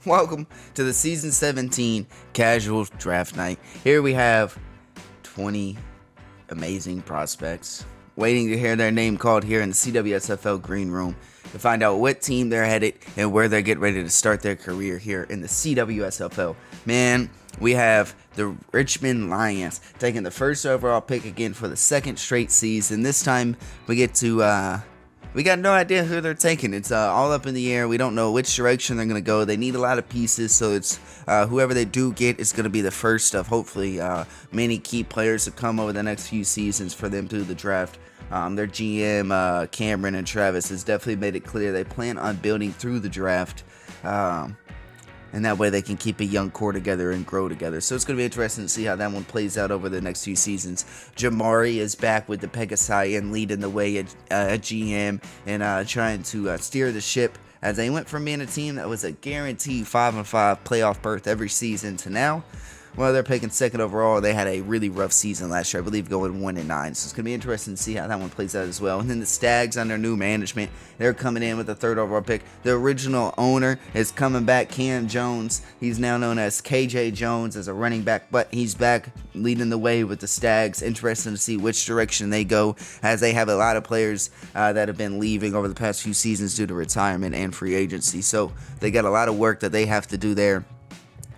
Welcome to the Season 17 Casual Draft Night. Here we have 20 amazing prospects waiting to hear their name called here in the CWSFL Green Room to find out what team they're headed and where they're getting ready to start their career here in the CWSFL. Man, we have the Richmond Lions taking the first overall pick again for the second straight season. This time we get to we got no idea who they're taking. It's all up in the air. We don't know which direction they're going to go. They need a lot of pieces, so it's whoever they do get is going to be the first of hopefully many key players to come over the next few seasons for them through the draft. Their GM, Cameron and Travis, has definitely made it clear they plan on building through the draft. And that way they can keep a young core together and grow together. So it's going to be interesting to see how that one plays out over the next few seasons. Jamari is back with the Pegasi and leading the way at GM and trying to steer the ship as they went from being a team that was a guaranteed 5-5 playoff berth every season to now, well, they're picking second overall. They had a really rough season last year, I believe, going 1-9. So it's going to be interesting to see how that one plays out as well. And then the Stags, under new management, they're coming in with the third overall pick. The original owner is coming back, Cam Jones. He's now known as KJ Jones as a running back, but he's back leading the way with the Stags. Interesting to see which direction they go, as they have a lot of players that have been leaving over the past few seasons due to retirement and free agency. So they got a lot of work that they have to do there.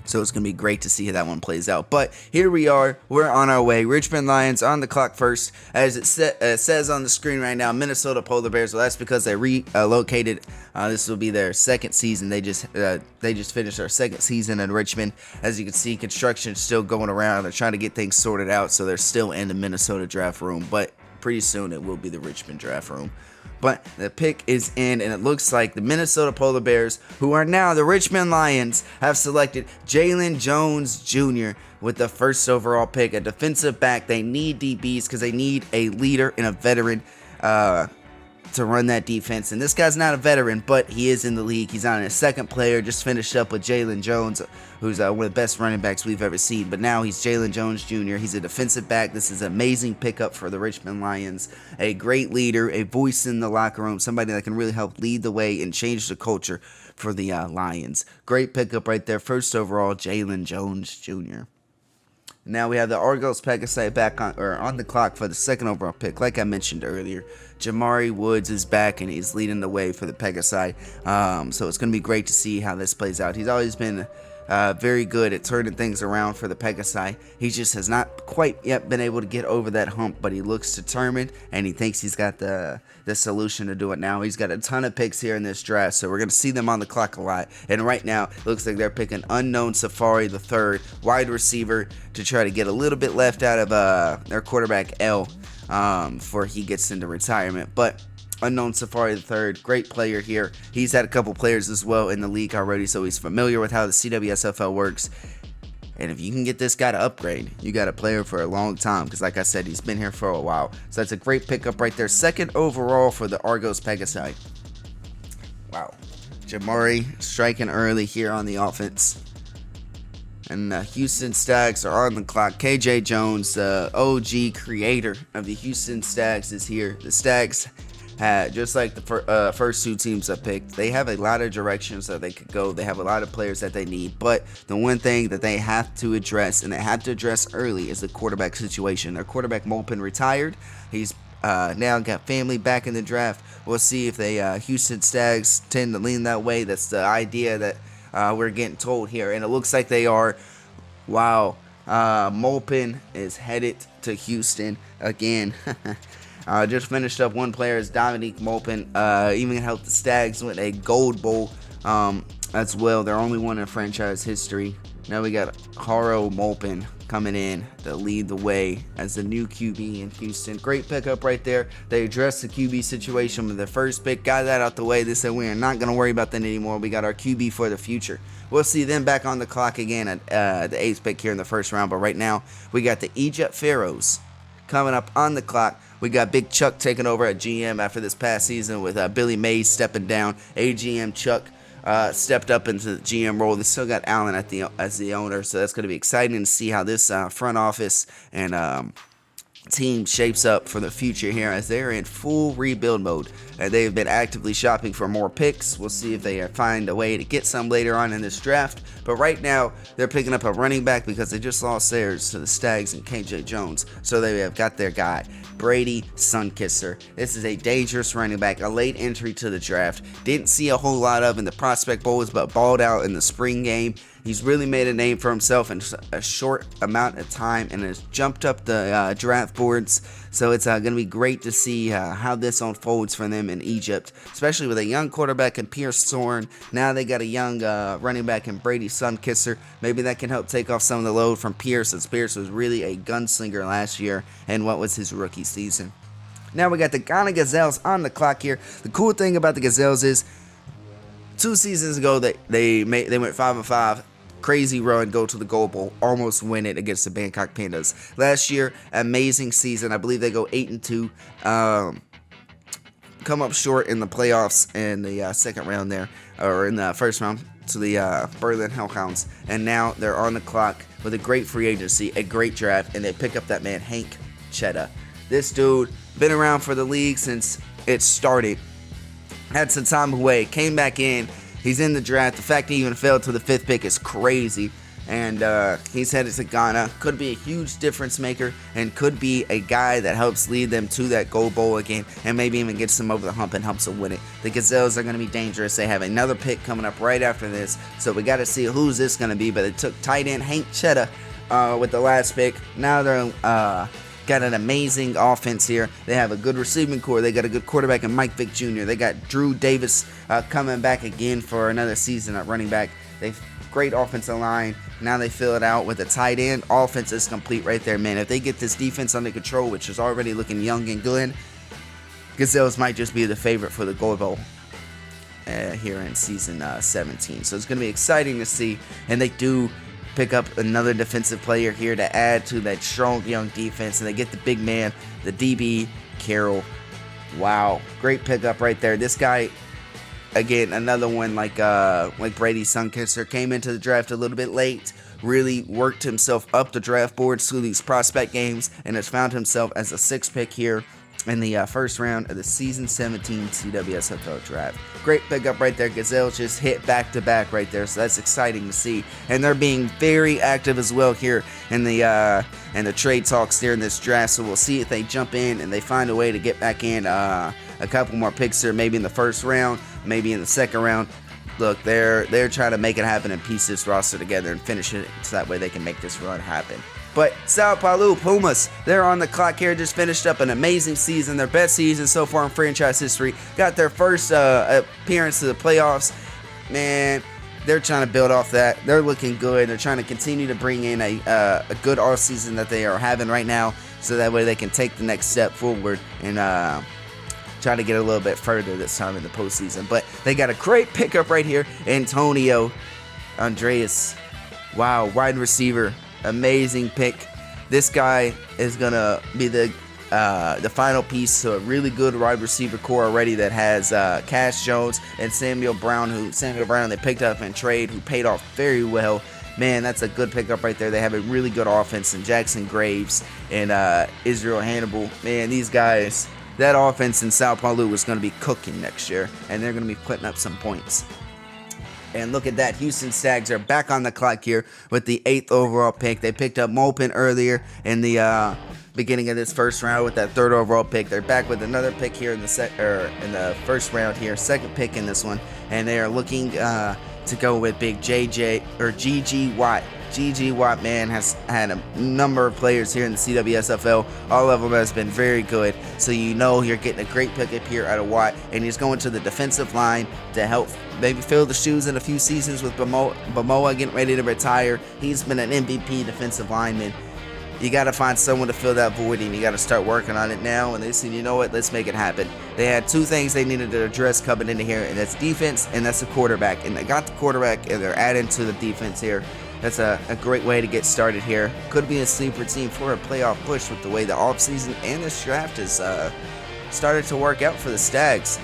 So it's going to be great to see how that one plays out. But here we are. We're on our way. Richmond Lions on the clock first. As it says on the screen right now, Minnesota Polar Bears. Well, that's because they relocated. This will be their second season. They just finished their second season in Richmond. As you can see, construction is still going around. They're trying to get things sorted out. So they're still in the Minnesota draft room. But pretty soon it will be the Richmond draft room. But the pick is in, and it looks like the Minnesota Polar Bears, who are now the Richmond Lions, have selected Jalen Jones Jr. with the first overall pick, a defensive back. They need DBs because they need a leader and a veteran to run that defense. And this guy's not a veteran, but he is in the league. He's on his second player, just finished up with Jalen Jones, who's one of the best running backs we've ever seen. But now he's Jalen Jones Jr. He's a defensive back. This is an amazing pickup for the Richmond Lions. A great leader, a voice in the locker room, somebody that can really help lead the way and change the culture for the Lions. Great pickup right there. First overall, Jalen Jones Jr. Now we have the Argos Pegasi back on the clock for the second overall pick. Like I mentioned earlier, Jamari Woods is back and he's leading the way for the Pegasi. So it's going to be great to see how this plays out. He's always been very good at turning things around for the Pegasi. He just has not quite yet been able to get over that hump, but he looks determined and he thinks he's got the solution to do it now. He's got a ton of picks here in this draft, so we're going to see them on the clock a lot. And right now, it looks like they're picking unknown Safari the third, wide receiver, to try to get a little bit left out of their quarterback L before he gets into retirement. But unknown Safari the third, great player here. He's had a couple players as well in the league already, so he's familiar with how the CWSFL works. And if you can get this guy to upgrade, you got a player for a long time, because like I said, he's been here for a while. So that's a great pickup right there. Second overall for the Argos Pegasi. Wow. Jamari striking early here on the offense. And the Houston Stags are on the clock. KJ Jones, the OG creator of the Houston Stags, is here. The Stags, just like the first two teams I picked, they have a lot of directions that they could go. They have a lot of players that they need. But the one thing that they have to address, and they have to address early, is the quarterback situation. Their quarterback, Molpin, retired. He's now got family back in the draft. We'll see if they Houston Stags tend to lean that way. That's the idea that we're getting told here. And it looks like they are. Wow. Molpin is headed to Houston again. Just finished up one player as Dominique Molpin. Even helped the Stags win a Gold Bowl as well. They're only one in franchise history. Now we got Haro Molpin coming in to lead the way as the new QB in Houston. Great pickup right there. They addressed the QB situation with their first pick. Got that out the way. They said we are not going to worry about that anymore. We got our QB for the future. We'll see them back on the clock again at the 8th pick here in the first round. But right now, we got the Egypt Pharaohs coming up on the clock. We got Big Chuck taking over at GM after this past season with Billy Mays stepping down. AGM Chuck stepped up into the GM role. They still got Allen as the owner, so that's going to be exciting to see how this front office and team shapes up for the future here, as they're in full rebuild mode, and they've been actively shopping for more picks. We'll see if they find a way to get some later on in this draft, but right now they're picking up a running back because they just lost theirs to the Stags and KJ Jones, so they have got their guy Brady Sunkisser. This is a dangerous running back, a late entry to the draft. Didn't see a whole lot of in the prospect bowls, but balled out in the spring game. He's really made a name for himself in a short amount of time and has jumped up the draft boards. So it's going to be great to see how this unfolds for them in Egypt, especially with a young quarterback in Pierce Thorne. Now they got a young running back in Brady Sunkisser. Maybe that can help take off some of the load from Pierce, as Pierce was really a gunslinger last year and what was his rookie season. Now we got the Ghana Gazelles on the clock here. The cool thing about the Gazelles is 2 seasons ago they went 5-5. Crazy run, go to the Gold Bowl, almost win it against the Bangkok Pandas. Last year, amazing season. I believe they go 8-2. Come up short in the playoffs in the second round there, or in the first round to the Berlin Hellhounds. And now they're on the clock with a great free agency, a great draft, and they pick up that man, Hank Chetta. This dude, been around for the league since it started. Had some time away, came back in. He's in the draft. The fact he even fell to the 5th pick is crazy. And he's headed to Ghana. Could be a huge difference maker and could be a guy that helps lead them to that Gold Bowl again and maybe even gets them over the hump and helps them win it. The Gazelles are going to be dangerous. They have another pick coming up right after this. So we got to see who's this going to be. But it took tight end Hank Chetta with the last pick. Now they're got an amazing offense here. They have a good receiving core. They got a good quarterback in Mike Vick Jr. They got Drew Davis coming back again for another season at running back. They've great offensive line. Now they fill it out with a tight end. Offense is complete right there, man. If they get this defense under control, which is already looking young and good, Gazelles might just be the favorite for the Gold Bowl here in season 17. So it's going to be exciting to see. And they do pick up another defensive player here to add to that strong young defense, and they get the big man, the DB Carroll. Wow, great pickup right there. This guy, again, another one like Brady Sunkisser, came into the draft a little bit late, really worked himself up the draft boards through these prospect games, and has found himself as a 6th pick here in the first round of the season 17 CWSFL draft. Great pickup right there. Gazelles just hit back-to-back right there, so that's exciting to see. And they're being very active as well here in the trade talks here in this draft, so we'll see if they jump in and they find a way to get back in a couple more picks here, maybe in the first round, maybe in the second round. Look, they're trying to make it happen and piece this roster together and finish it so that way they can make this run happen. But Sao Paulo Pumas, they're on the clock here, just finished up an amazing season, their best season so far in franchise history. Got their first appearance to the playoffs. Man, they're trying to build off that. They're looking good. They're trying to continue to bring in a good offseason that they are having right now, so that way they can take the next step forward and try to get a little bit further this time in the postseason. But they got a great pickup right here, Antonio Andreas. Wow, wide receiver. Amazing pick. This guy is gonna be the final piece to a really good wide receiver core already that has Cash Jones and Samuel Brown they picked up in trade, who paid off very well. Man, that's a good pickup right there. They have a really good offense in Jackson Graves and Israel Hannibal. Man, these guys, that offense in Sao Paulo is going to be cooking next year, and they're going to be putting up some points. And look at that, Houston Stags are back on the clock here with the 8th overall pick. They picked up Molpin earlier in the beginning of this first round with that 3rd overall pick. They're back with another pick here in the first round here, 2nd pick in this one, and they are looking to go with big GG Watt. GG Watt, man, has had a number of players here in the CWSFL. All of them has been very good. So you know you're getting a great pickup here out of Watt. And he's going to the defensive line to help maybe fill the shoes in a few seasons with Bamoa getting ready to retire. He's been an MVP defensive lineman. You got to find someone to fill that void, and you got to start working on it now. And they said, you know what, let's make it happen. They had 2 things they needed to address coming into here, and that's defense and that's the quarterback. And they got the quarterback, and they're adding to the defense here. That's a great way to get started here. Could be a sleeper team for a playoff push with the way the offseason and this draft has started to work out for the Stags.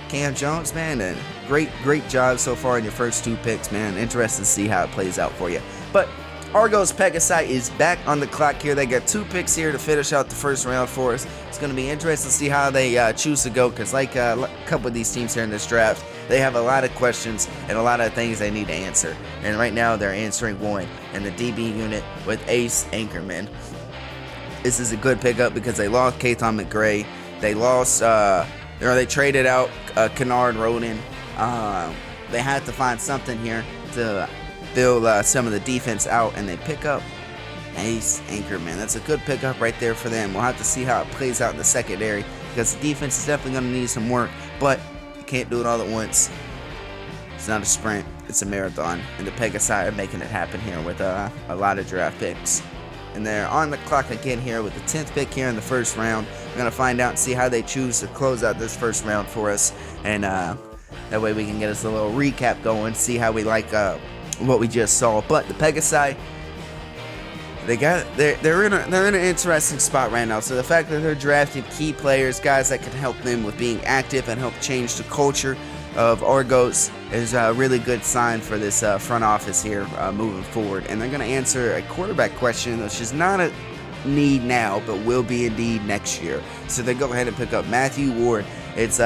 Cam Jones, man, and great job so far in your first 2 picks, man. Interested to see how it plays out for you. But Argos Pegasi is back on the clock here. They got 2 picks here to finish out the first round for us. It's going to be interesting to see how they choose to go, because like a couple of these teams here in this draft, they have a lot of questions and a lot of things they need to answer. And right now they're answering one in the DB unit with Ace Anchorman. This is a good pickup because they lost Kathon McGray. They lost, they traded out Kennard Roden. They had to find something here to fill some of the defense out, and they pick up Ace Anchorman. That's a good pickup right there for them. We'll have to see how it plays out in the secondary, because the defense is definitely going to need some work, but you can't do it all at once. It's not a sprint, it's a marathon, and the Pegasi are making it happen here with a lot of draft picks. And they're on the clock again here with the 10th pick here in the first round. We're going to find out and see how they choose to close out this first round for us, and that way we can get us a little recap going, see how we like what we just saw. But the Pegasi, they're in an interesting spot right now. So the fact that they're drafting key players, guys that can help them with being active and help change the culture of Argos, is a really good sign for this front office here moving forward. And they're going to answer a quarterback question, which is not a need now, but will be a need next year. So they go ahead and pick up Matthew Ward. It's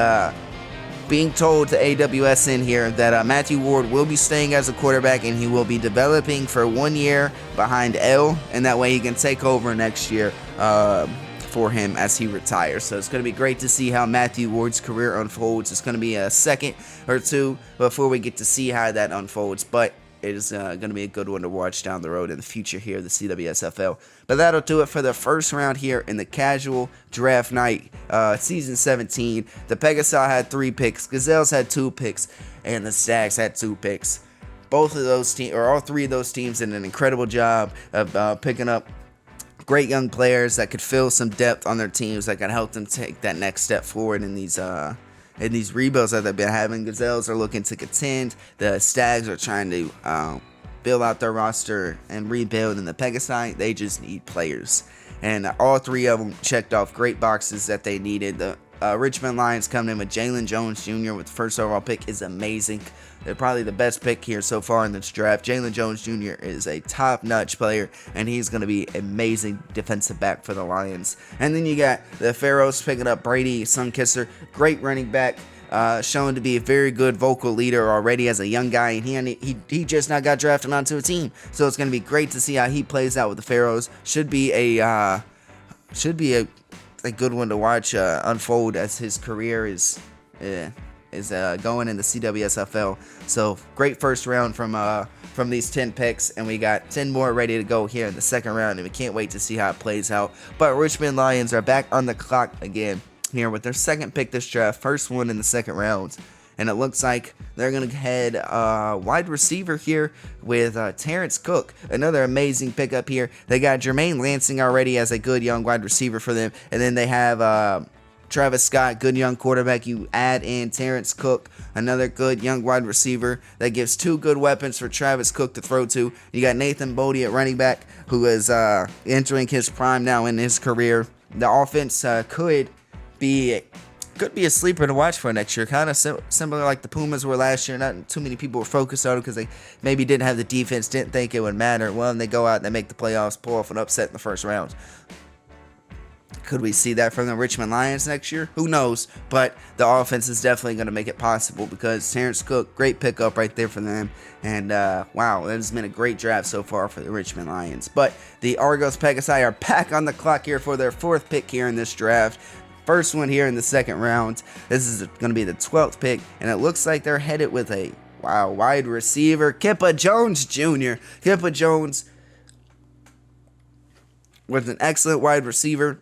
being told to AWS in here that Matthew Ward will be staying as a quarterback, and he will be developing for 1 year behind L, and that way he can take over next year for him as he retires. So it's going to be great to see how Matthew Ward's career unfolds. It's going to be a second or two before we get to see how that unfolds, but it is going to be a good one to watch down the road in the future here at the CWSFL. But that'll do it for the first round here in the casual draft night, season 17. The Pegasi had 3 picks, Gazelles had 2 picks, and the Stags had 2 picks. Both of those teams, or all 3 of those teams, did an incredible job of picking up great young players that could fill some depth on their teams, that can help them take that next step forward in these rebuilds that they've been having. Gazelles are looking to contend. The Stags are trying to build out their roster and rebuild. And the Pegasi, they just need players. And all 3 of them checked off great boxes that they needed. The Richmond Lions coming in with Jalen Jones Jr. with the first overall pick is amazing. They're probably the best pick here so far in this draft. Jalen Jones Jr. is a top-notch player, and he's going to be amazing defensive back for the Lions. And then you got the Pharaohs picking up Brady Sunkisser, great running back, shown to be a very good vocal leader already as a young guy, and he just now got drafted onto a team. So it's going to be great to see how he plays out with the Pharaohs. Should be a good one to watch unfold as his career is going in the CWSFL. So great first round from these 10 picks, and we got 10 more ready to go here in the second round, and we can't wait to see how it plays out. But Richmond Lions are back on the clock again here with their second pick this draft, first one in the second round. And it looks like they're going to head wide receiver here with Terrence Cook. Another amazing pickup here. They got Jermaine Lansing already as a good young wide receiver for them. And then they have Travis Scott, good young quarterback. You add in Terrence Cook, another good young wide receiver. That gives 2 good weapons for Travis Cook to throw to. You got Nathan Bodie at running back, who is entering his prime now in his career. The offense could be a sleeper to watch for next year. Kind of similar like the Pumas were last year. Not too many people were focused on it because they maybe didn't have the defense, didn't think it would matter. Well, and they go out and they make the playoffs, pull off an upset in the first round. Could we see that from the Richmond Lions next year? Who knows? But the offense is definitely going to make it possible, because Terrence Cook, great pickup right there for them. And wow, that has been a great draft so far for the Richmond Lions. But the Argos Pegasi are back on the clock here for their 4th pick here in this draft. First one here in the second round. This is going to be the 12th pick, and it looks like they're headed with a wide receiver, Kippa Jones Jr. Kippa Jones was an excellent wide receiver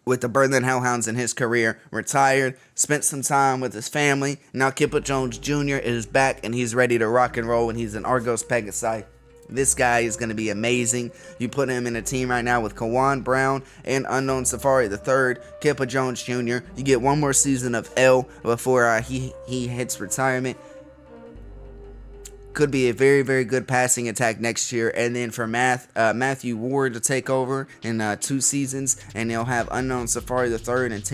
with the Berlin Hellhounds in his career. Retired, spent some time with his family. Now Kippa Jones Jr. is back, and he's ready to rock and roll, and he's an Argos Pegasi. This guy is going to be amazing. You put him in a team right now with Kawan Brown and Unknown Safari III, Kippa Jones Jr. You get 1 more season of L before he hits retirement. Could be a very, very good passing attack next year. And then for Matthew Ward to take over in 2 seasons, and they'll have Unknown Safari III and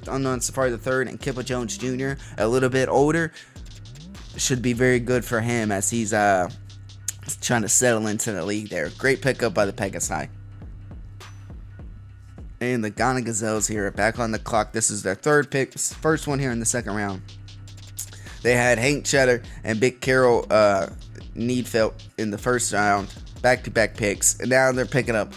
Unknown Safari III and Kippa Jones Jr. a little bit older. Should be very good for him as he's trying to settle into the league there. Great pickup by the Pegasi. And the Ghana Gazelles here are back on the clock. This is their third pick, first one here in the second round. They had Hank Cheddar and Big Carroll Needfelt in the first round, back-to-back picks. And now they're picking up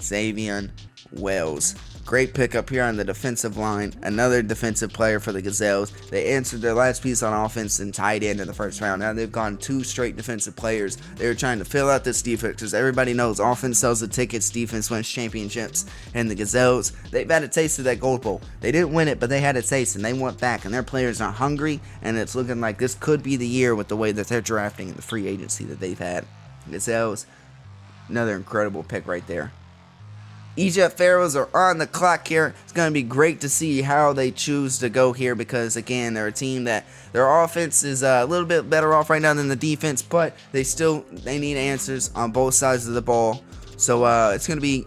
Xavier Wells. Great pickup here on the defensive line. Another defensive player for the Gazelles. They answered their last piece on offense and tied in the first round. Now they've gone 2 straight defensive players. They were trying to fill out this defense because everybody knows offense sells the tickets, defense wins championships. And the Gazelles, they've had a taste of that Gold Bowl. They didn't win it, but they had a taste and they went back. And their players are hungry, and it's looking like this could be the year with the way that they're drafting and the free agency that they've had. Gazelles, another incredible pick right there. Egypt Pharaohs are on the clock here. It's going to be great to see how they choose to go here because, again, they're a team that their offense is a little bit better off right now than the defense, but they need answers on both sides of the ball. So it's going to be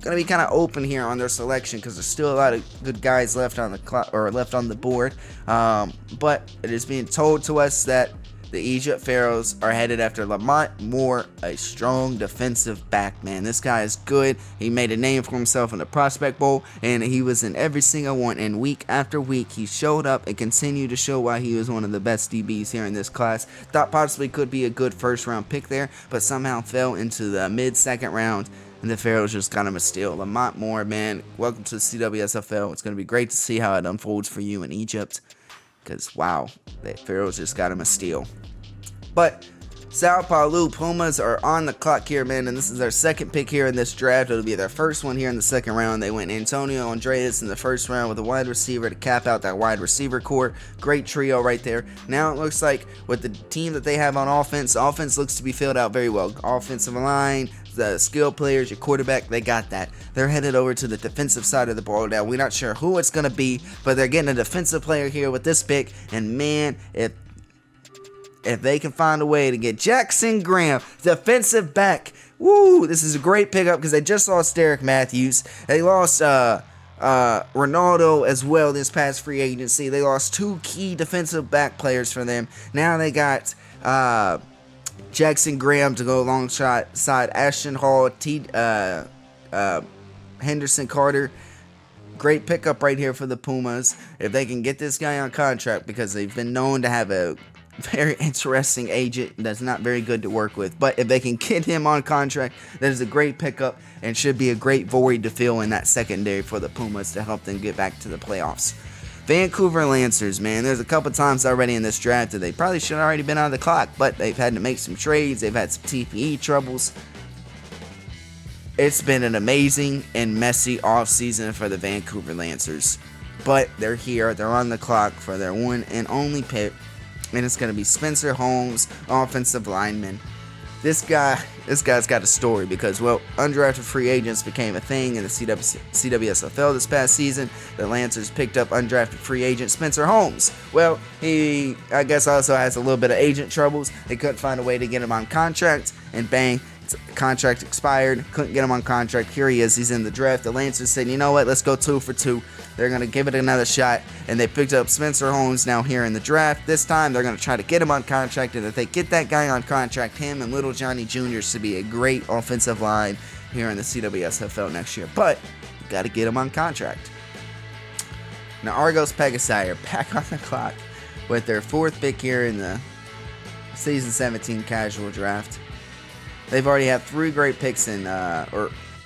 kind of open here on their selection because there's still a lot of good guys left on the clock or left on the board. But it is being told to us that the Egypt Pharaohs are headed after Lamont Moore, a strong defensive back, man. This guy is good. He made a name for himself in the Prospect Bowl, and he was in every single one. And week after week, he showed up and continued to show why he was one of the best DBs here in this class. Thought possibly could be a good first-round pick there, but somehow fell into the mid-second round, and the Pharaohs just got him a steal. Lamont Moore, man, welcome to the CWSFL. It's going to be great to see how it unfolds for you in Egypt. Because, wow, the Pharaohs just got him a steal. But Sao Paulo Pumas are on the clock here, man, and this is their second pick here in this draft. It'll be their first one here in the second round. They went Antonio Andreas in the first round with a wide receiver to cap out that wide receiver core. Great trio right there. Now it looks like with the team that they have on offense looks to be filled out very well. Offensive line, the skill players, your quarterback, they got that. They're headed over to the defensive side of the ball now. We're not sure who it's going to be, but they're getting a defensive player here with this pick. And man, if they can find a way to get Jackson Graham, defensive back, woo, this is a great pickup because they just lost Derek Matthews. They lost Ronaldo as well this past free agency. They lost 2 key defensive back players for them. Now they got Jackson Graham to go alongside Ashton Hall, Henderson Carter. Great pickup right here for the Pumas. If they can get this guy on contract, because they've been known to have a very interesting agent that's not very good to work with. But if they can get him on contract, that is a great pickup and should be a great void to fill in that secondary for the Pumas to help them get back to the playoffs. Vancouver Lancers, man, there's a couple times already in this draft that they probably should have already been on the clock, but they've had to make some trades. They've had some TPE troubles. It's been an amazing and messy offseason for the Vancouver Lancers, but they're here. They're on the clock for their one and only pick, and it's going to be Spencer Holmes, offensive lineman. This guy's got a story because, well, undrafted free agents became a thing in the CWSFL this past season. The Lancers picked up undrafted free agent Spencer Holmes. Well, he, I guess, also has a little bit of agent troubles. They couldn't find a way to get him on contract, and bang, contract expired. Couldn't get him on contract. Here he is. He's in the draft. The Lancers said, you know what, let's go 2 for 2. They're going to give it another shot, and they picked up Spencer Holmes now here in the draft. This time, they're going to try to get him on contract, and if they get that guy on contract, him and Little Johnny Jr. should be a great offensive line here in the CWSFL next year. But you got to get him on contract. Now, Argos Pegasi are back on the clock with their 4th pick here in the Season 17 casual draft. They've already had 3 great picks in,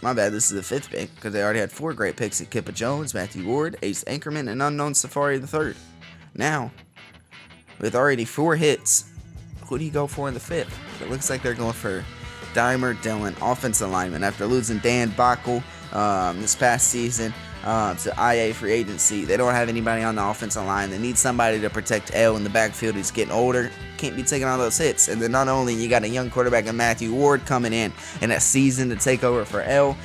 my bad, this is the 5th pick, because they already had 4 great picks in Kippa Jones, Matthew Ward, Ace Anchorman, and Unknown Safari III. Now, with already 4 hits, who do you go for in the 5th? It looks like they're going for Dimer Dillon, offensive lineman, after losing Dan Bockel this past season to IA free agency. They don't have anybody on the offensive line. They need somebody to protect L in the backfield. He's getting older, can't be taking all those hits. And then not only you got a young quarterback in Matthew Ward coming in a season to take over for L,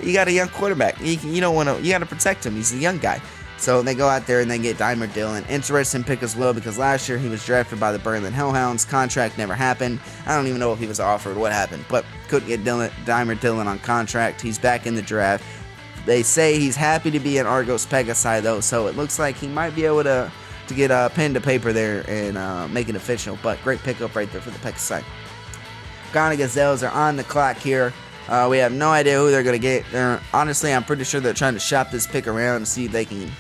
you got a young quarterback. You don't want to. You got to protect him. He's a young guy. So they go out there and they get Dimer Dillon. Interesting pick as well because last year he was drafted by the Berlin Hellhounds. Contract never happened. I don't even know if he was offered what happened, but couldn't get Dimer Dillon on contract. He's back in the draft. They say he's happy to be an Argos Pegasi though, so it looks like he might be able to get a pen to paper there and make it official. But great pickup right there for the Pegasi. Ghana Gazelles are on the clock here. We have no idea who they're going to get. Honestly, I'm pretty sure they're trying to shop this pick around and see if they can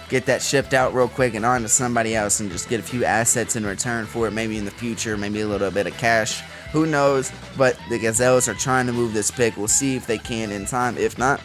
get that shipped out real quick and on to somebody else and just get a few assets in return for it, maybe in the future, maybe a little bit of cash. Who knows? But the Gazelles are trying to move this pick. We'll see if they can in time. If not,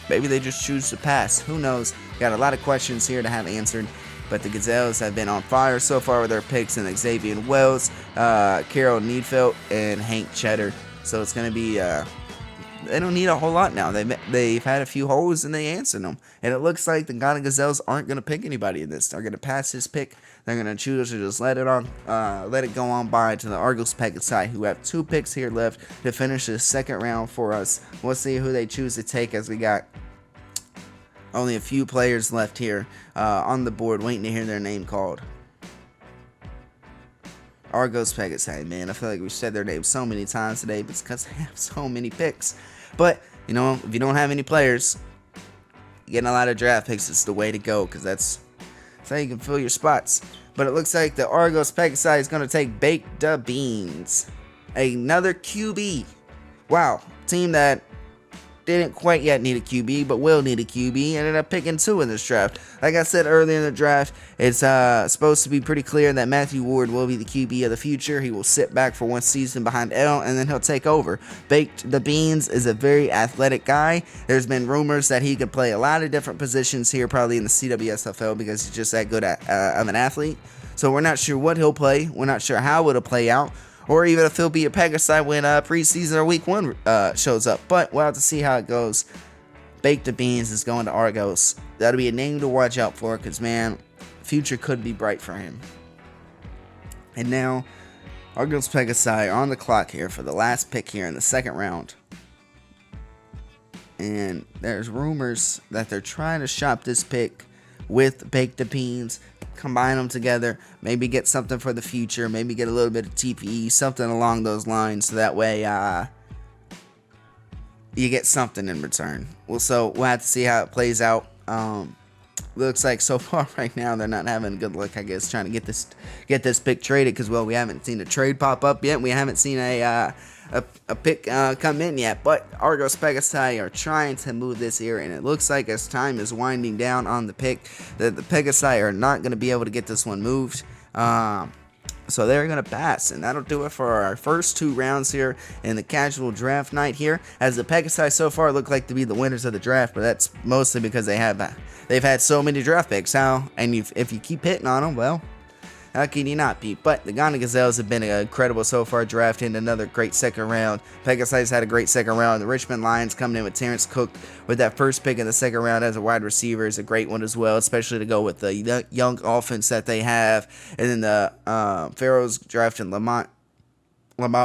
maybe they just choose to pass. Who knows? Got a lot of questions here to have answered. But the Gazelles have been on fire so far with their picks in Xavier Wells, Carol Needfelt, and Hank Cheddar. So it's going to be... they don't need a whole lot now. They've had a few holes and they answered them. And it looks like the Ghana Gazelles aren't going to pick anybody in this. They're going to pass this pick. They're going to choose to just let it go on by to the Argos Pegasi, who have 2 picks here left to finish the second round for us. We'll see who they choose to take, as we got only a few players left here on the board waiting to hear their name called. Argos Pegasi, man. I feel like we said their name so many times today, but it's because they have so many picks. But, you know, if you don't have any players, getting a lot of draft picks is the way to go, because that's how you can fill your spots. But it looks like the Argos Pegasi is going to take Baked the Beans. Another QB. Wow. Team that didn't quite yet need a QB, but will need a QB. Ended up picking 2 in this draft. Like I said earlier in the draft, it's supposed to be pretty clear that Matthew Ward will be the QB of the future. He will sit back for 1 season behind L, and then he'll take over. Baked the Beans is a very athletic guy. There's been rumors that he could play a lot of different positions here, probably in the CWSFL, because he's just that good of an athlete. So we're not sure what he'll play. We're not sure how it'll play out, or even if he'll be a Pegasi when preseason or week 1 shows up. But we'll have to see how it goes. Baked the Beans is going to Argos. That'll be a name to watch out for, because, man, future could be bright for him. And now, Argos Pegasi are on the clock here for the last pick here in the second round. And there's rumors that they're trying to shop this pick with Baked the Beans, combine them together, maybe get something for the future, maybe get a little bit of TPE, something along those lines, so that way you get something in return. So we'll have to see how it plays out. Looks like so far right now they're not having good luck, I guess, trying to get this pick traded, because, well, we haven't seen a trade pop up yet. We haven't seen a pick come in yet, but Argos Pegasi are trying to move this here, and it looks like as time is winding down on the pick, that the Pegasi are not going to be able to get this one moved. So they're going to pass, and that'll do it for our first 2 rounds here in the casual draft night here, as the Pegasi so far look like to be the winners of the draft, but that's mostly because they've had so many draft picks. And if you keep hitting on them, well, how can you not be? But the Ghana Gazelles have been incredible so far, drafting another great second round. Pegasi's had a great second round. The Richmond Lions coming in with Terrence Cook with that first pick in the second round as a wide receiver is a great one as well, especially to go with the young offense that they have. And then the Pharaohs drafting Lamont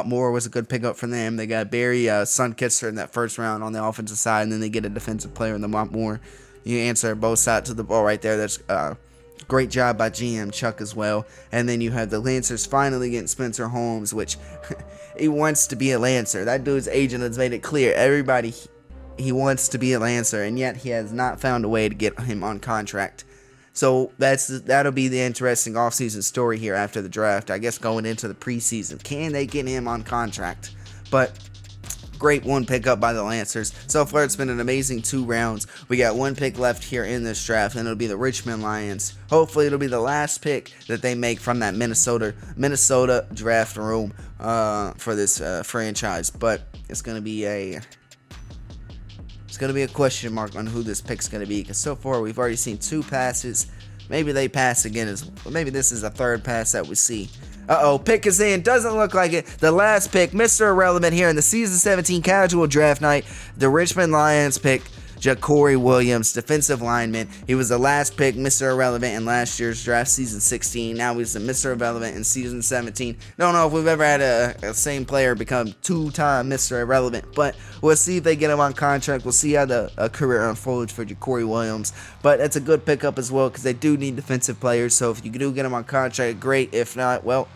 Moore was a good pickup for them. They got Barry Sunkisser in that first round on the offensive side, and then they get a defensive player in Lamont Moore. You answer both sides of the ball right there. That's great job by GM Chuck as well. And then you have the Lancers finally getting Spencer Holmes, which he wants to be a Lancer. That dude's agent has made it clear. Everybody, he wants to be a Lancer, and yet he has not found a way to get him on contract. So that'll be the interesting offseason story here after the draft, I guess, going into the preseason. Can they get him on contract? But great one pickup by the Lancers. So far, it's been an amazing 2 rounds. We got 1 pick left here in this draft, and it'll be the Richmond Lions. Hopefully, it'll be the last pick that they make from that Minnesota draft room for this franchise. But it's gonna be a question mark on who this pick's gonna be, because so far we've already seen 2 passes. Maybe they pass again. Maybe this is a 3rd pass that we see. Pick is in. Doesn't look like it. The last pick, Mr. Irrelevant here in the Season 17 casual draft night. The Richmond Lions pick Jacory Williams, defensive lineman. He was the last pick, Mr. Irrelevant, in last year's draft, Season 16. Now he's the Mr. Irrelevant in Season 17. Don't know if we've ever had a same player become 2-time Mr. Irrelevant, but we'll see if they get him on contract. We'll see how the career unfolds for Jacory Williams. But it's a good pickup as well, because they do need defensive players. So if you do get him on contract, great. If not, well,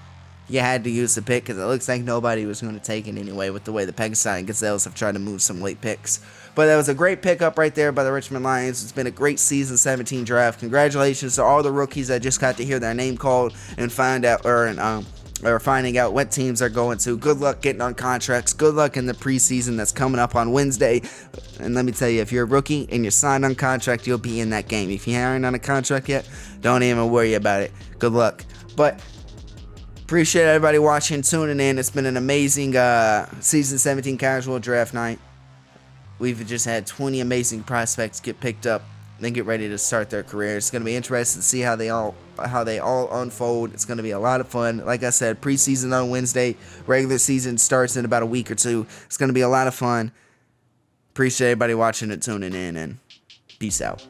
you had to use the pick, because it looks like nobody was going to take it anyway with the way the Pegasi and Gazelles have tried to move some late picks. But that was a great pickup right there by the Richmond Lions. It's been a great Season 17 draft. Congratulations to all the rookies that just got to hear their name called and find out, or or finding out what teams are going to. Good luck getting on contracts. Good luck in the preseason that's coming up on Wednesday. And let me tell you, if you're a rookie and you're signed on contract, you'll be in that game. If you aren't on a contract yet, don't even worry about it. Good luck. But appreciate everybody watching, tuning in. It's been an amazing Season 17 Casual Draft Night. We've just had 20 amazing prospects get picked up, then get ready to start their career. It's going to be interesting to see how they all unfold. It's going to be a lot of fun. Like I said, preseason on Wednesday. Regular season starts in about a week or two. It's going to be a lot of fun. Appreciate everybody watching and tuning in, and peace out.